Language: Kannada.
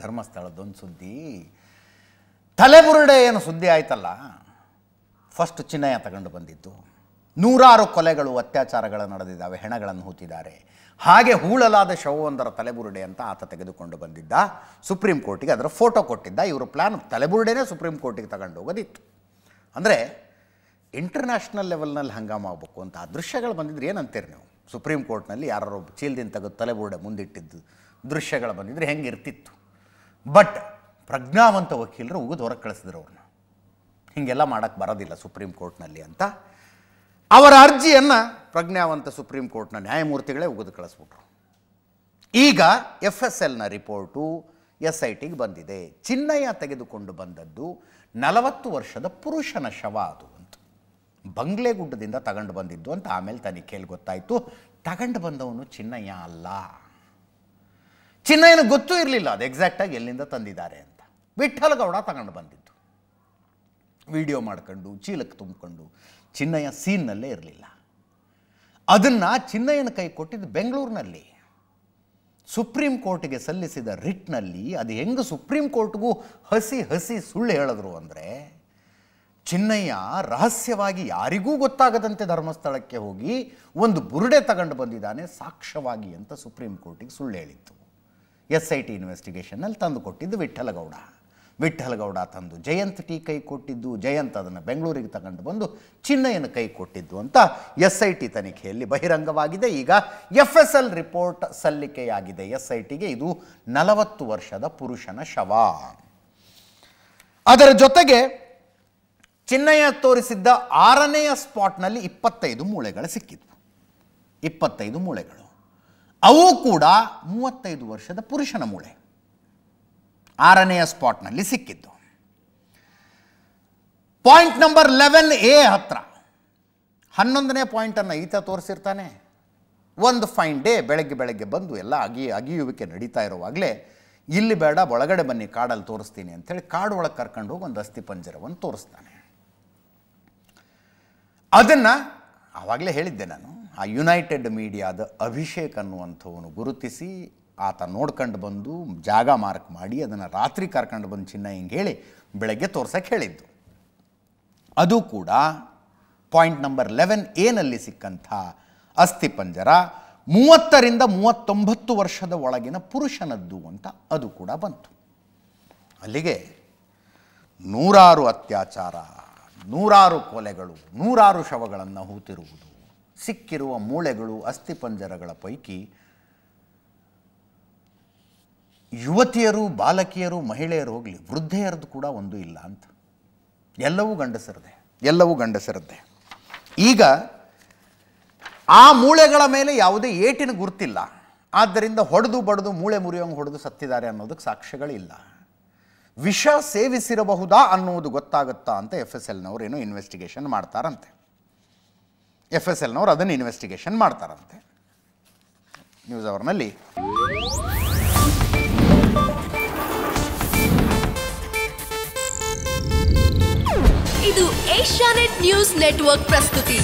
ಧರ್ಮಸ್ಥಳದೊಂದು ಸುದ್ದಿ. ತಲೆಬುರುಡೆ ಏನು ಸುದ್ದಿ ಆಯ್ತಲ್ಲ, ಫಸ್ಟ್ ಚಿನ್ನಯ್ಯ ತಗೊಂಡು ಬಂದಿದ್ದು. 100 ಕೊಲೆಗಳು ಅತ್ಯಾಚಾರಗಳು ನಡೆದಿದ್ದಾವೆ, ಹೆಣಗಳನ್ನು ಹೂತಿದ್ದಾರೆ. ಹಾಗೆ ಹೂಳಲಾದ ಶವವೊಂದರ ತಲೆಬುರುಡೆ ಅಂತ ಆತ ತೆಗೆದುಕೊಂಡು ಬಂದಿದ್ದ. ಸುಪ್ರೀಂ ಕೋರ್ಟಿಗೆ ಅದರ ಫೋಟೋ ಕೊಟ್ಟಿದ್ದ. ಇವರು ಪ್ಲ್ಯಾನ್ ತಲೆಬುರುಡೆನೇ ಸುಪ್ರೀಂ ಕೋರ್ಟಿಗೆ ತಗೊಂಡು ಹೋಗೋದಿತ್ತು. ಅಂದರೆ ಇಂಟರ್ನ್ಯಾಷನಲ್ ಲೆವೆಲ್ನಲ್ಲಿ ಹಂಗಾಮ ಆಗಬೇಕು ಅಂತ ಆ ದೃಶ್ಯಗಳು ಬಂದಿದ್ರೆ ಏನಂತೀರಿ ನೀವು? ಸುಪ್ರೀಂ ಕೋರ್ಟ್ನಲ್ಲಿ ಯಾರು ಚೀಲ್ದಿಂದ ತೆಗೆದು ತಲೆಬುರುಡೆ ಮುಂದಿಟ್ಟಿದ್ದು ದೃಶ್ಯಗಳು ಬಂದಿದ್ರೆ ಹೆಂಗಿರ್ತಿತ್ತು? ಬಟ್ ಪ್ರಜ್ಞಾವಂತ ವಕೀಲರು ಉಗಿದು ಹೊರಗೆ ಕಳಿಸಿದ್ರು ಅವ್ರನ್ನ. ಹೀಗೆಲ್ಲ ಮಾಡೋಕ್ಕೆ ಬರೋದಿಲ್ಲ ಸುಪ್ರೀಂ ಕೋರ್ಟ್ನಲ್ಲಿ ಅಂತ ಅವರ ಅರ್ಜಿಯನ್ನು ಪ್ರಜ್ಞಾವಂತ ಸುಪ್ರೀಂ ಕೋರ್ಟ್ನ ನ್ಯಾಯಮೂರ್ತಿಗಳೇ ಉಗಿದು ಕಳಿಸ್ಬಿಟ್ರು. ಈಗ FSLನ ರಿಪೋರ್ಟು SITಗೆ ಬಂದಿದೆ. ಚಿನ್ನಯ್ಯ ತೆಗೆದುಕೊಂಡು ಬಂದದ್ದು 40 ವರ್ಷದ ಪುರುಷನ ಶವ ಅದು ಅಂತ. ಬಂಗ್ಲೆಗುಡ್ಡದಿಂದ ತಗೊಂಡು ಬಂದಿದ್ದು ಅಂತ ಆಮೇಲೆ ತನಿಖೆಯಲ್ಲಿ ಗೊತ್ತಾಯಿತು. ತಗೊಂಡು ಬಂದವನು ಚಿನ್ನಯ್ಯ ಅಲ್ಲ. ಚಿನ್ನಯ್ಯನ ಗೊತ್ತೂ ಇರಲಿಲ್ಲ ಅದು ಎಕ್ಸಾಕ್ಟಾಗಿ ಎಲ್ಲಿಂದ ತಂದಿದ್ದಾರೆ ಅಂತ. ವಿಠ್ಠಲಗೌಡ ತಗೊಂಡು ಬಂದಿದ್ದು. ವಿಡಿಯೋ ಮಾಡ್ಕೊಂಡು ಚೀಲಕ್ಕೆ ತುಂಬಿಕೊಂಡು ಚಿನ್ನಯ್ಯ ಸೀನ್ನಲ್ಲೇ ಇರಲಿಲ್ಲ. ಅದನ್ನು ಚಿನ್ನಯ್ಯನ ಕೈ ಕೊಟ್ಟಿದ್ದು ಬೆಂಗಳೂರಿನಲ್ಲಿ. ಸುಪ್ರೀಂ ಕೋರ್ಟಿಗೆ ಸಲ್ಲಿಸಿದ ರಿಟ್ನಲ್ಲಿ ಅದು ಹೆಂಗೆ ಸುಪ್ರೀಂ ಕೋರ್ಟ್ಗೂ ಹಸಿ ಸುಳ್ಳು ಹೇಳಿದ್ರು ಅಂದರೆ, ಚಿನ್ನಯ್ಯ ರಹಸ್ಯವಾಗಿ ಯಾರಿಗೂ ಗೊತ್ತಾಗದಂತೆ ಧರ್ಮಸ್ಥಳಕ್ಕೆ ಹೋಗಿ ಒಂದು ಬುರುಡೆ ತಗೊಂಡು ಬಂದಿದ್ದಾನೆ ಸಾಕ್ಷ್ಯವಾಗಿ ಅಂತ ಸುಪ್ರೀಂ ಕೋರ್ಟಿಗೆ ಸುಳ್ಳು ಹೇಳಿತ್ತು. SIT ಇನ್ವೆಸ್ಟಿಗೇಷನ್ನಲ್ಲಿ ತಂದು ಕೊಟ್ಟಿದ್ದು ವಿಠ್ಠಲಗೌಡ ತಂದು ಜಯಂತ್ ಕೈ ಕೊಟ್ಟಿದ್ದು, ಜಯಂತ್ ಅದನ್ನು ಬೆಂಗಳೂರಿಗೆ ತಗೊಂಡು ಬಂದು ಚಿನ್ನಯ್ಯನ ಕೈ ಕೊಟ್ಟಿದ್ದು ಅಂತ SIT ತನಿಖೆಯಲ್ಲಿ ಬಹಿರಂಗವಾಗಿದೆ. ಈಗ FSL ರಿಪೋರ್ಟ್ ಸಲ್ಲಿಕೆಯಾಗಿದೆ SITಗೆ. ಇದು 40 ವರ್ಷದ ಪುರುಷನ ಶವ. ಅದರ ಜೊತೆಗೆ ಚಿನ್ನಯ್ಯ ತೋರಿಸಿದ್ದ 6ನೆಯ ಸ್ಪಾಟ್ನಲ್ಲಿ 25 ಮೂಳೆಗಳು ಸಿಕ್ಕಿದ್ವು. 25 ಮೂಳೆಗಳು. ಅವು ಕೂಡ 35 ವರ್ಷದ ಪುರುಷನ ಮೂಳೆ 6ನೆಯ ಸ್ಪಾಟ್ನಲ್ಲಿ ಸಿಕ್ಕಿದ್ದು. ಪಾಯಿಂಟ್ ನಂಬರ್ 11A ಹತ್ರ 11ನೇ ಪಾಯಿಂಟನ್ನು ಈತ ತೋರಿಸಿರ್ತಾನೆ. ಒಂದು ಫೈನ್ ಡೇ ಬೆಳಗ್ಗೆ ಬಂದು ಎಲ್ಲ ಅಗಿಯುವಿಕೆ ನಡೀತಾ ಇರುವಾಗಲೇ ಇಲ್ಲಿ ಬೇಡ ಒಳಗಡೆ ಬನ್ನಿ ಕಾಡಲ್ಲಿ ತೋರಿಸ್ತೀನಿ ಅಂಥೇಳಿ ಕಾಡು ಒಳಗೆ ಕರ್ಕೊಂಡು ಹೋಗಿ ಒಂದು ಅಸ್ಥಿಪಂಜರವನ್ನು ತೋರಿಸ್ತಾನೆ. ಅದನ್ನು ಆವಾಗಲೇ ಹೇಳಿದ್ದೆ ನಾನು, ಆ ಯುನೈಟೆಡ್ ಮೀಡಿಯಾದ ಅಭಿಷೇಕ್ ಅನ್ನುವಂಥವನು ಗುರುತಿಸಿ ಆತ ನೋಡ್ಕೊಂಡು ಬಂದು ಜಾಗ ಮಾರ್ಕ್ ಮಾಡಿ ಅದನ್ನು ರಾತ್ರಿ ಕರ್ಕೊಂಡು ಬಂದು ಚಿನ್ನಯ್ಯಂಗೆ ಹೇಳಿ ಬೆಳಗ್ಗೆ ತೋರ್ಸಕ್ಕೆ ಹೇಳಿದ್ದು. ಅದು ಕೂಡ ಪಾಯಿಂಟ್ ನಂಬರ್ 11A ಸಿಕ್ಕಂಥ ಅಸ್ಥಿಪಂಜರ 30ರಿಂದ 39 ವರ್ಷದ ಒಳಗಿನ ಪುರುಷನದ್ದು ಅಂತ ಅದು ಕೂಡ ಬಂತು. ಅಲ್ಲಿಗೆ 100 ಅತ್ಯಾಚಾರ, 100 ಕೊಲೆಗಳು, 100 ಶವಗಳನ್ನು ಹೂತಿರುವುದು, ಸಿಕ್ಕಿರುವ ಮೂಳೆಗಳು, ಅಸ್ಥಿಪಂಜರಗಳ ಪೈಕಿ ಯುವತಿಯರು, ಬಾಲಕಿಯರು, ಮಹಿಳೆಯರು ಹೋಗಲಿ, ವೃದ್ಧೆಯರದ್ದು ಕೂಡ ಒಂದು ಇಲ್ಲ ಅಂತ. ಎಲ್ಲವೂ ಗಂಡಸರದ್ದೇ. ಈಗ ಆ ಮೂಳೆಗಳ ಮೇಲೆ ಯಾವುದೇ ಏಟಿನ ಗುರುತಿಲ್ಲ. ಆದ್ದರಿಂದ ಹೊಡೆದು ಬಡಿದು ಮೂಳೆ ಮುರಿಯೋಂಗೆ ಹೊಡೆದು ಸತ್ತಿದ್ದಾರೆ ಅನ್ನೋದಕ್ಕೆ ಸಾಕ್ಷ್ಯಗಳಿಲ್ಲ. ವಿಷ ಸೇವಿಸಿರಬಹುದಾ ಅನ್ನೋದು ಗೊತ್ತಾಗುತ್ತಾ ಅಂತ FSLನವರು ಏನೋ ಇನ್ವೆಸ್ಟಿಗೇಷನ್ ಮಾಡ್ತಾರಂತೆ. FSLನವರು ಅದನ್ನು ಇನ್ವೆಸ್ಟಿಗೇಷನ್ ಮಾಡ್ತಾರಂತೆ. ನ್ಯೂಸ್ ಅವರ್ನಲ್ಲಿ ಇದು ಏಷ್ಯಾನೆಟ್ ನ್ಯೂಸ್ ನೆಟ್ವರ್ಕ್ ಪ್ರಸ್ತುತಿ.